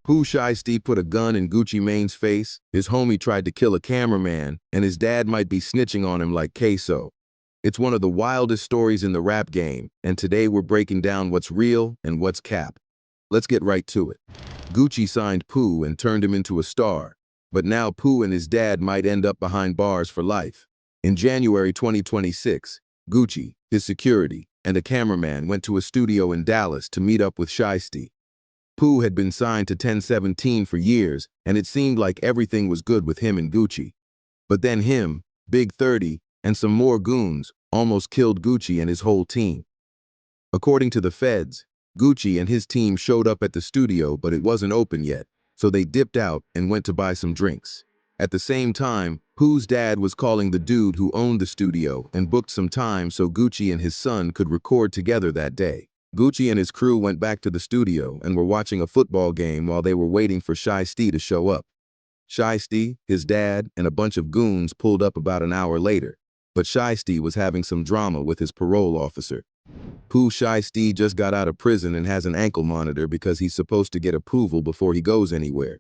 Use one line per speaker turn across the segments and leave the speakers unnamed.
Pooh Shiesty put a gun in Gucci Mane's face, his homie tried to kill a cameraman, and his dad might be snitching on him like queso. It's one of the wildest stories in the rap game, and today we're breaking down what's real and what's cap. Let's get right to it. Gucci signed Pooh and turned him into a star, but now Pooh and his dad might end up behind bars for life. In January 2026, Gucci, his security, and a cameraman went to a studio in Dallas to meet up with Shiesty. Pooh had been signed to 1017 for years, and it seemed like everything was good with him and Gucci. But then him, Big 30, and some more goons almost killed Gucci and his whole team. According to the feds, Gucci and his team showed up at the studio, but it wasn't open yet, so they dipped out and went to buy some drinks. At the same time, Pooh's dad was calling the dude who owned the studio and booked some time so Gucci and his son could record together that day. Gucci and his crew went back to the studio and were watching a football game while they were waiting for Shiesty to show up. Shiesty, his dad, and a bunch of goons pulled up about an hour later, but Shiesty was having some drama with his parole officer. Pooh Shiesty just got out of prison and has an ankle monitor because he's supposed to get approval before he goes anywhere.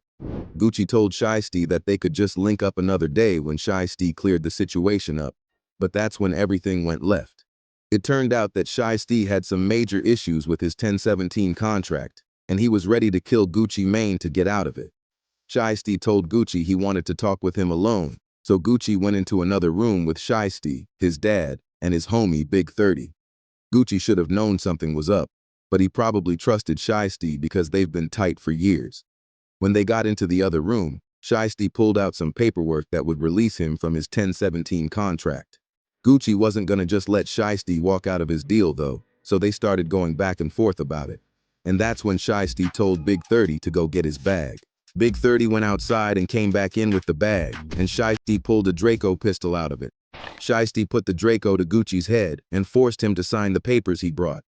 Gucci told Shiesty that they could just link up another day when Shiesty cleared the situation up, but that's when everything went left. It turned out that Shiesty had some major issues with his 1017 contract, and he was ready to kill Gucci Mane to get out of it. Shiesty told Gucci he wanted to talk with him alone, so Gucci went into another room with Shiesty, his dad, and his homie Big 30. Gucci should have known something was up, but he probably trusted Shiesty because they've been tight for years. When they got into the other room, Shiesty pulled out some paperwork that would release him from his 1017 contract. Gucci wasn't gonna just let Shiesty walk out of his deal though, so they started going back and forth about it. And that's when Shiesty told Big 30 to go get his bag. Big 30 went outside and came back in with the bag, and Shiesty pulled a Draco pistol out of it. Shiesty put the Draco to Gucci's head and forced him to sign the papers he brought.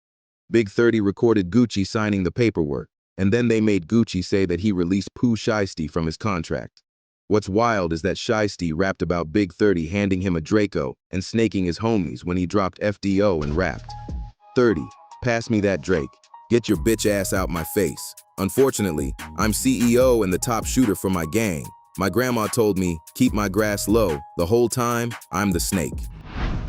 Big 30 recorded Gucci signing the paperwork, and then they made Gucci say that he released Pooh Shiesty from his contract. What's wild is that Shiesty rapped about Big 30 handing him a Draco and snaking his homies when he dropped FDO and rapped, "30, pass me that Drake. Get your bitch ass out my face. Unfortunately, I'm CEO and the top shooter for my gang. My grandma told me, keep my grass low. The whole time, I'm the snake."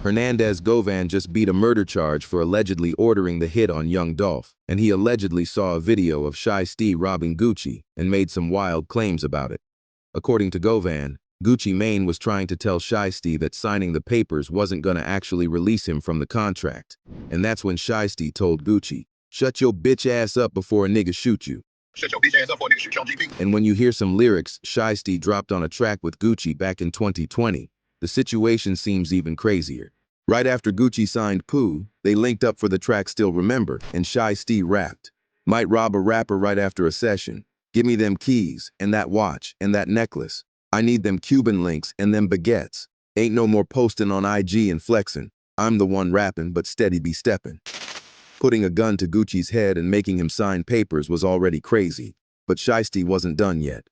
Hernandez Govan just beat a murder charge for allegedly ordering the hit on Young Dolph, and he allegedly saw a video of Shiesty robbing Gucci and made some wild claims about it. According to Govan, Gucci Mane was trying to tell Shiesty that signing the papers wasn't gonna actually release him from the contract. And that's when Shiesty told Gucci, "Shut your bitch ass up before a nigga shoot you."
Shut your bitch ass up or nigga shoot your GP.
And when you hear some lyrics Shiesty dropped on a track with Gucci back in 2020, the situation seems even crazier. Right after Gucci signed Pooh, they linked up for the track Still Remember, and Shiesty rapped, "Might rob a rapper right after a session. Give me them keys, and that watch, and that necklace. I need them Cuban links and them baguettes. Ain't no more posting on IG and flexing. I'm the one rapping, but steady be steppin'." Putting a gun to Gucci's head and making him sign papers was already crazy, but Shiesty wasn't done yet.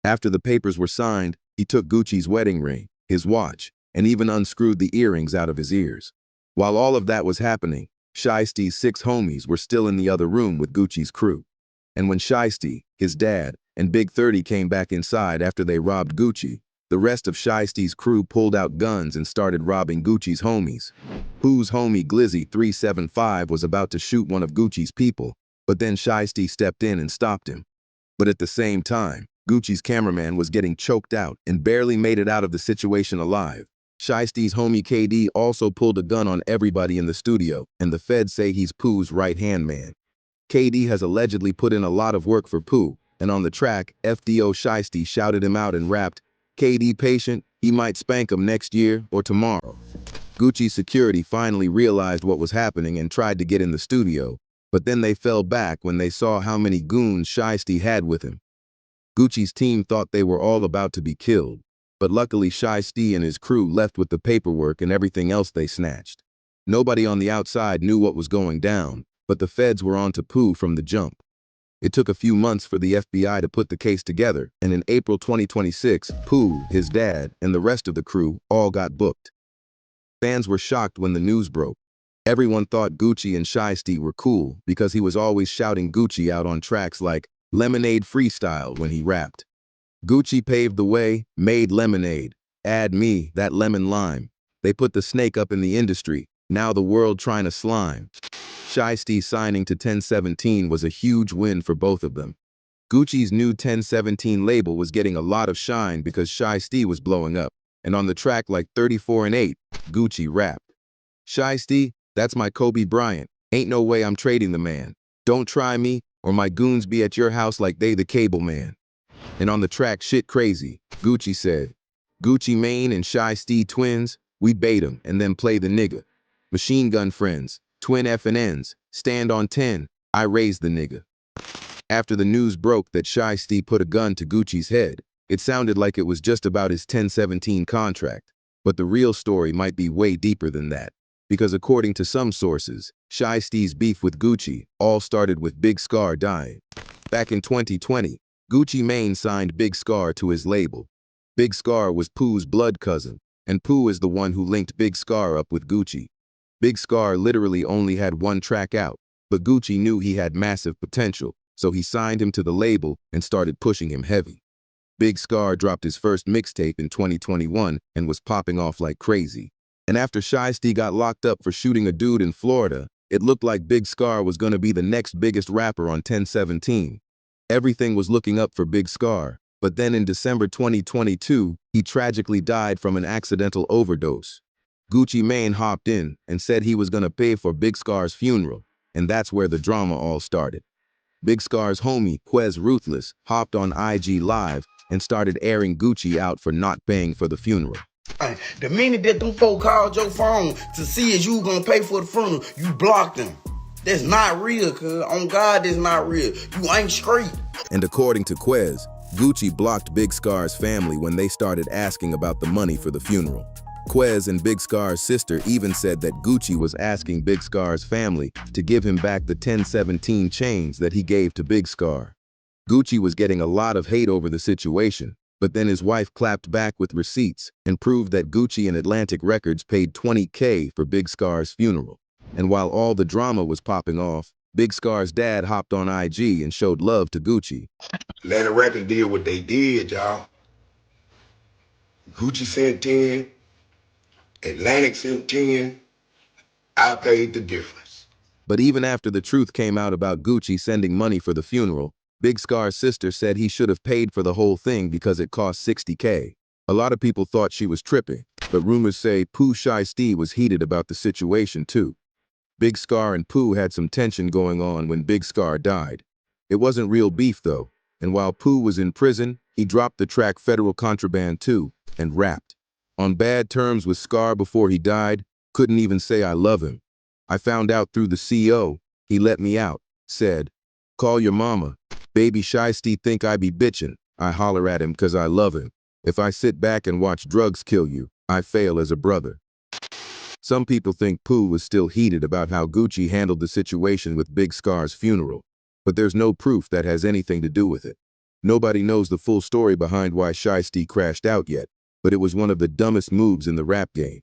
After the papers were signed, he took Gucci's wedding ring, his watch, and even unscrewed the earrings out of his ears. While all of that was happening, Shiesty's 6 homies were still in the other room with Gucci's crew. And when Shiesty, his dad, and Big 30 came back inside after they robbed Gucci, the rest of Shiesty's crew pulled out guns and started robbing Gucci's homies. Pooh's homie Glizzy 375 was about to shoot one of Gucci's people, but then Shiesty stepped in and stopped him. But at the same time, Gucci's cameraman was getting choked out and barely made it out of the situation alive. Shiesty's homie KD also pulled a gun on everybody in the studio, and the feds say he's Pooh's right-hand man. KD has allegedly put in a lot of work for Pooh, and on the track, FDO Shiesty shouted him out and rapped, "KD patient, he might spank him next year or tomorrow." Gucci's security finally realized what was happening and tried to get in the studio, but then they fell back when they saw how many goons Shiesty had with him. Gucci's team thought they were all about to be killed, but luckily Shiesty and his crew left with the paperwork and everything else they snatched. Nobody on the outside knew what was going down, but the feds were on to Pooh from the jump. It took a few months for the FBI to put the case together, and in April 2026, Pooh, his dad, and the rest of the crew all got booked. Fans were shocked when the news broke. Everyone thought Gucci and Shiesty were cool because he was always shouting Gucci out on tracks like, Lemonade freestyle when he rapped. Gucci paved the way, made lemonade. Add me, that lemon lime. They put the snake up in the industry, now the world trying to slime. Shiesty signing to 1017 was a huge win for both of them. Gucci's new 1017 label was getting a lot of shine because Shiesty was blowing up, and on the track like 34 and 8, Gucci rapped. Shiesty, that's my Kobe Bryant. Ain't no way I'm trading the man. Don't try me, or my goons be at your house like they the cable man. And on the track Shit Crazy, Gucci said, Gucci Mane and Shiesty twins, we bait 'em and then play the nigga. Machine gun friends, twin FNNs, stand on 10, I raise the nigga. After the news broke that Shiesty put a gun to Gucci's head, it sounded like it was just about his 1017 contract. But the real story might be way deeper than that. Because according to some sources, Shiesty's beef with Gucci all started with Big Scarr dying. Back in 2020, Gucci Mane signed Big Scarr to his label. Big Scarr was Pooh's blood cousin, and Pooh is the one who linked Big Scarr up with Gucci. Big Scarr literally only had one track out, but Gucci knew he had massive potential, so he signed him to the label and started pushing him heavy. Big Scarr dropped his first mixtape in 2021 and was popping off like crazy. And after Shiesty got locked up for shooting a dude in Florida, it looked like Big Scarr was gonna be the next biggest rapper on 1017. Everything was looking up for Big Scarr, but then in December 2022, he tragically died from an accidental overdose. Gucci Mane hopped in and said he was gonna pay for Big Scarr's funeral, and that's where the drama all started. Big Scarr's homie, Quez Ruthless, hopped on IG Live and started airing Gucci out for not paying for the funeral.
The minute that them folk called your phone to see if you gonna pay for the funeral, you blocked them. That's not real, cuz. On God, that's not real. You ain't straight.
And according to Quez, Gucci blocked Big Scarr's family when they started asking about the money for the funeral. Quez and Big Scarr's sister even said that Gucci was asking Big Scarr's family to give him back the 1017 chains that he gave to Big Scarr. Gucci was getting a lot of hate over the situation, but then his wife clapped back with receipts and proved that Gucci and Atlantic Records paid $20K for Big Scarr's funeral. And while all the drama was popping off, Big Scarr's dad hopped on IG and showed love to Gucci.
Atlantic Records did what they did, y'all. Gucci sent 10, Atlantic sent 10, I paid the difference.
But even after the truth came out about Gucci sending money for the funeral, Big Scarr's sister said he should have paid for the whole thing because it cost $60K. A lot of people thought she was tripping, but rumors say Pooh Shiesty was heated about the situation too. Big Scarr and Pooh had some tension going on when Big Scarr died. It wasn't real beef though, and while Pooh was in prison, he dropped the track Federal Contraband 2 and rapped. On bad terms with Scarr before he died, couldn't even say I love him. I found out through the CO, he let me out, said, call your mama. Baby Shiesty think I be bitchin', I holler at him cause I love him. If I sit back and watch drugs kill you, I fail as a brother. Some people think Pooh was still heated about how Gucci handled the situation with Big Scarr's funeral, but there's no proof that has anything to do with it. Nobody knows the full story behind why Shiesty crashed out yet, but it was one of the dumbest moves in the rap game.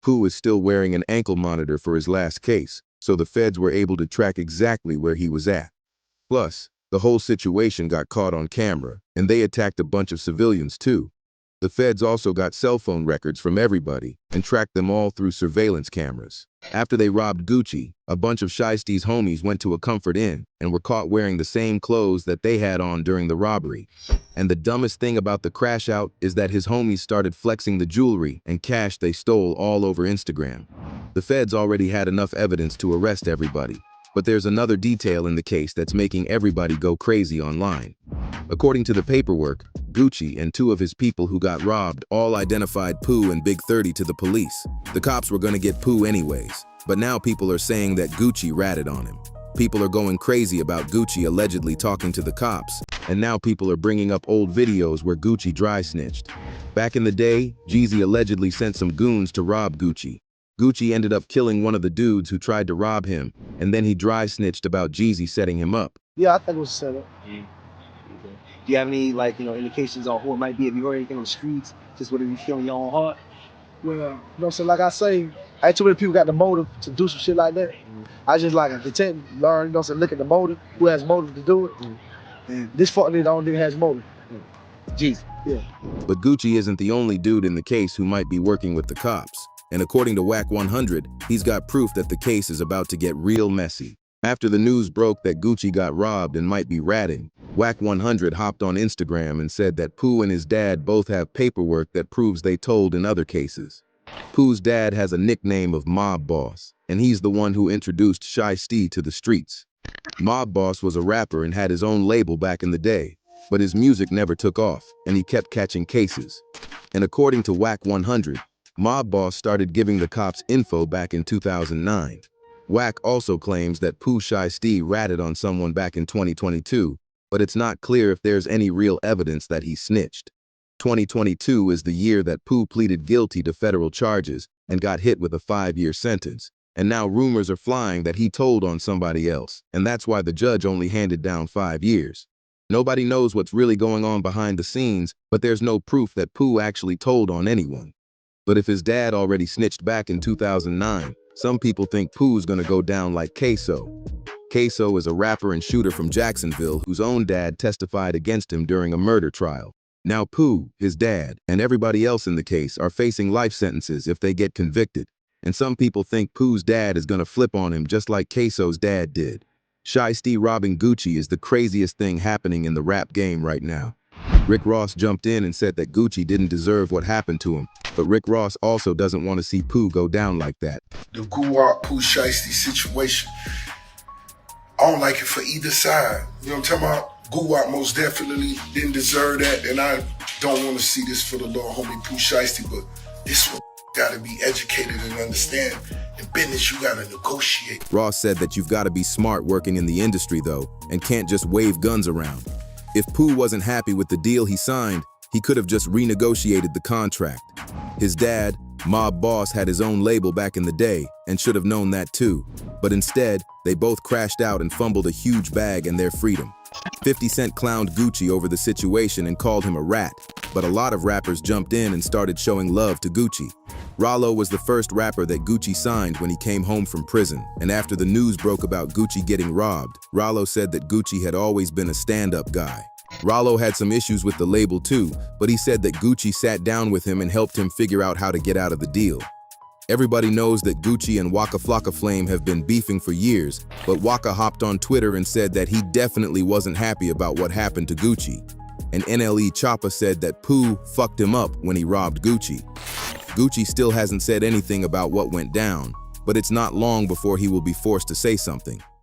Pooh is still wearing an ankle monitor for his last case, so the feds were able to track exactly where he was at. Plus, the whole situation got caught on camera, and they attacked a bunch of civilians too. The feds also got cell phone records from everybody and tracked them all through surveillance cameras. After they robbed Gucci, a bunch of Shiesty's homies went to a Comfort Inn and were caught wearing the same clothes that they had on during the robbery. And the dumbest thing about the crash out is that his homies started flexing the jewelry and cash they stole all over Instagram. The feds already had enough evidence to arrest everybody, but there's another detail in the case that's making everybody go crazy online. According to the paperwork, Gucci and two of his people who got robbed all identified Pooh and Big 30 to the police. The cops were gonna get Pooh anyways, but now people are saying that Gucci ratted on him. People are going crazy about Gucci allegedly talking to the cops, and now people are bringing up old videos where Gucci dry snitched. Back in the day, Jeezy allegedly sent some goons to rob Gucci. Gucci ended up killing one of the dudes who tried to rob him, and then he dry snitched about Jeezy setting him up.
Yeah, I think it was a setup. Do you have any, like, indications on who it might be? Have you heard anything on the streets? Just whatever you feel in your own heart?
Well, so like I say, ain't too many people got the motive to do some shit like that. I just like to learn, look at the motive, who has motive to do it.
Yeah.
This fuck nigga, the only nigga has motive.
Jeez.
Yeah.
But Gucci isn't the only dude in the case who might be working with the cops. And according to Whack 100, he's got proof that the case is about to get real messy. After the news broke that Gucci got robbed and might be ratting, Whack 100 hopped on Instagram and said that Pooh and his dad both have paperwork that proves they told in other cases. Pooh's dad has a nickname of Mob Boss, and he's the one who introduced Shiesty to the streets. Mob Boss was a rapper and had his own label back in the day, but his music never took off, and he kept catching cases. And according to Whack 100, Mob Boss started giving the cops info back in 2009. Whack also claims that Pooh Shiesty ratted on someone back in 2022, but it's not clear if there's any real evidence that he snitched. 2022 is the year that Pooh pleaded guilty to federal charges and got hit with a 5-year sentence. And now rumors are flying that he told on somebody else, and that's why the judge only handed down 5 years. Nobody knows what's really going on behind the scenes, but there's no proof that Pooh actually told on anyone. But if his dad already snitched back in 2009, some people think Pooh's gonna go down like Queso. Queso is a rapper and shooter from Jacksonville whose own dad testified against him during a murder trial. Now Pooh, his dad, and everybody else in the case are facing life sentences if they get convicted. And some people think Pooh's dad is gonna flip on him just like Queso's dad did. Shiesty robbing Gucci is the craziest thing happening in the rap game right now. Rick Ross jumped in and said that Gucci didn't deserve what happened to him, but Rick Ross also doesn't want to see Pooh go down like that.
The Guwap Pooh Shiesty situation, I don't like it for either side. You know what I'm talking about? Guwap most definitely didn't deserve that, and I don't want to see this for the little homie Pooh Shiesty, but this one gotta be educated and understand the business you gotta negotiate.
Ross said that you've got to be smart working in the industry though, and can't just wave guns around. If Pooh wasn't happy with the deal he signed, he could have just renegotiated the contract. His dad, Mob Boss, had his own label back in the day and should have known that too. But instead, they both crashed out and fumbled a huge bag and their freedom. 50 Cent clowned Gucci over the situation and called him a rat, but a lot of rappers jumped in and started showing love to Gucci. Rollo was the first rapper that Gucci signed when he came home from prison, and after the news broke about Gucci getting robbed, Rollo said that Gucci had always been a stand-up guy. Rollo had some issues with the label too, but he said that Gucci sat down with him and helped him figure out how to get out of the deal. Everybody knows that Gucci and Waka Flocka Flame have been beefing for years, but Waka hopped on Twitter and said that he definitely wasn't happy about what happened to Gucci. And NLE Choppa said that Pooh fucked him up when he robbed Gucci. Gucci still hasn't said anything about what went down, but it's not long before he will be forced to say something.